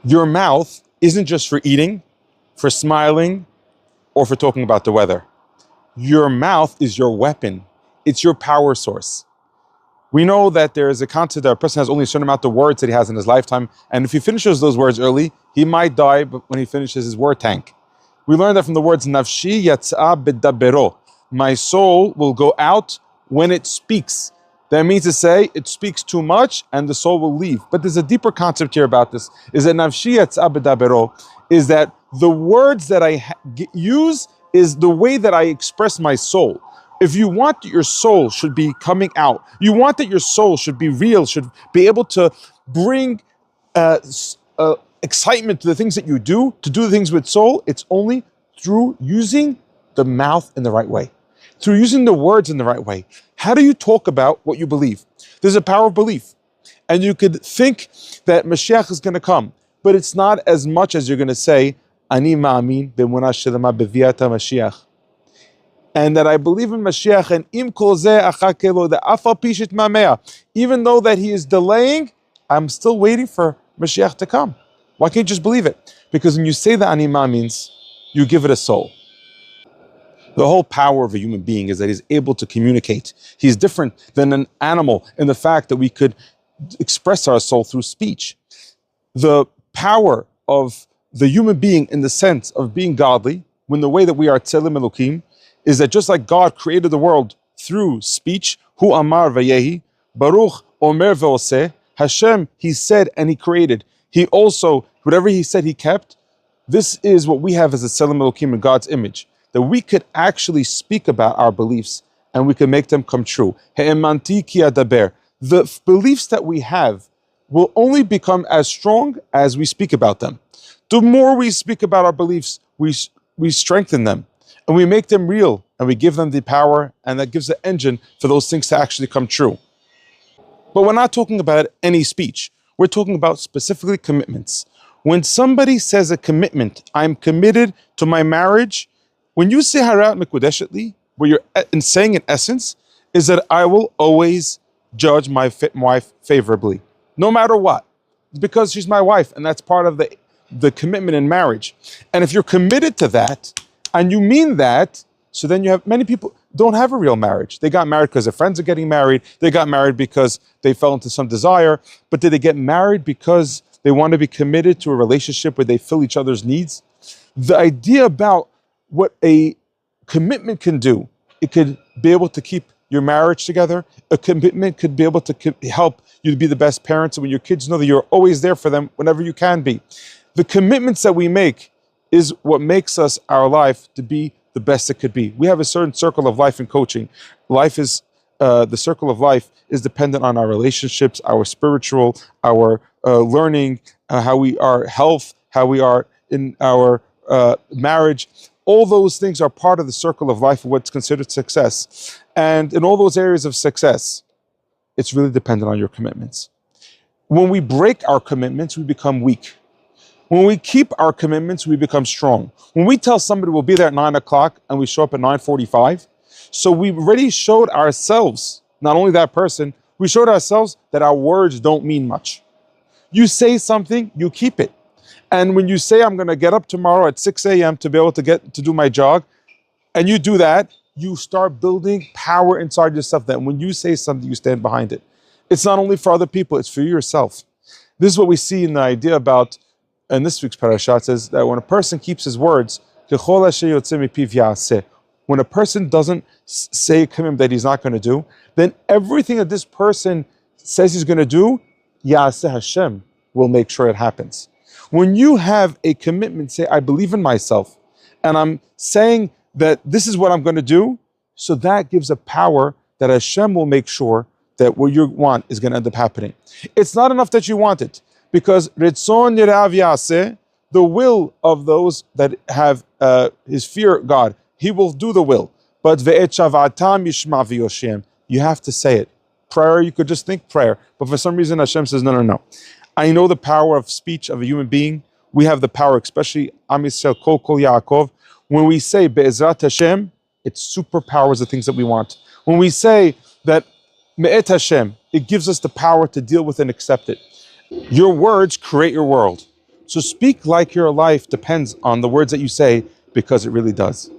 Your mouth isn't just for eating, for smiling, or for talking about the weather. Your mouth is your weapon. It's your power source. We know that there is a concept that a person has only a certain amount of words that he has in his lifetime, and if he finishes those words early, he might die when he finishes his word tank. We learned that from the words nafshi yatsa bidabero. My soul will go out when it speaks. That means to say it speaks too much and the soul will leave. But there's a deeper concept here about this, is that nafshi yatsa bidabero is that the words that I use is the way that I express my soul. If you want that your soul should be coming out, you want that your soul should be real, should be able to bring excitement to the things that you do, to do the things with soul, it's only through using the mouth in the right way, through using the words in the right way. How do you talk about what you believe? There's a power of belief. And you could think that Mashiach is going to come, but it's not as much as you're going to say, Ani ma'amin b'emunah shelema b'viata Mashiach. And that I believe in Mashiach, and im kol zeh achakelo, the afal pishit mamea. Even though that he is delaying, I'm still waiting for Mashiach to come. Why can't you just believe it? Because when you say the anima means, you give it a soul. The whole power of a human being is that he's able to communicate. He's different than an animal in the fact that we could express our soul through speech. The power of the human being in the sense of being godly, when the way that we are tzelim elokim, is that just like God created the world through speech, Hu Amar Vayehi, Baruch Omer Ve'oseh, Hashem, he said and he created. He also, whatever he said, he kept. This is what we have as a Tzelem Elokim in God's image, that we could actually speak about our beliefs and we can make them come true. He'emanti ki adaber. The beliefs that we have will only become as strong as we speak about them. The more we speak about our beliefs, we strengthen them. And we make them real, and we give them the power, and that gives the engine for those things to actually come true. But we're not talking about any speech. We're talking about specifically commitments. When somebody says a commitment, I'm committed to my marriage, when you say Harat Mekudeshetli, what you're saying in essence is that I will always judge my wife favorably, no matter what, because she's my wife, and that's part of the commitment in marriage. And if you're committed to that, and you mean that, so then you have many people don't have a real marriage. They got married because their friends are getting married. They got married because they fell into some desire. But did they get married because they want to be committed to a relationship where they fill each other's needs? The idea about what a commitment can do, it could be able to keep your marriage together. A commitment could be able to help you to be the best parents, and when your kids know that you're always there for them whenever you can be. The commitments that we make is what makes us, our life, to be the best it could be. We have a certain circle of life in coaching. Life is, the circle of life is dependent on our relationships, our spiritual, our learning, how we are health, how we are in our marriage. All those things are part of the circle of life of what's considered success. And in all those areas of success, it's really dependent on your commitments. When we break our commitments, we become weak. When we keep our commitments, we become strong. When we tell somebody we'll be there at 9 o'clock and we show up at 9:45, so we've already showed ourselves, not only that person, we showed ourselves that our words don't mean much. You say something, you keep it. And when you say, I'm going to get up tomorrow at 6 a.m. to be able to do my jog, and you do that, you start building power inside yourself that when you say something, you stand behind it. It's not only for other people, it's for you yourself. This is what we see in the idea about, and this week's parasha says that when a person keeps his words, when a person doesn't say a commitment that he's not going to do, then everything that this person says he's going to do, Yaseh Hashem will make sure it happens. When you have a commitment, say, I believe in myself, and I'm saying that this is what I'm going to do, so that gives a power that Hashem will make sure that what you want is going to end up happening. It's not enough that you want it. Because Ritzon Yirav Yaseh, the will of those that have his fear God, he will do the will. But Ve'et Shavatam Yishma V'Yoshem, you have to say it. Prayer, you could just think prayer. But for some reason Hashem says, no. I know the power of speech of a human being. We have the power, especially Am Yisrael Kol Yaakov. When we say Be'ezrat Hashem, it superpowers the things that we want. When we say that Me'et Hashem, it gives us the power to deal with and accept it. Your words create your world. So speak like your life depends on the words that you say, because it really does.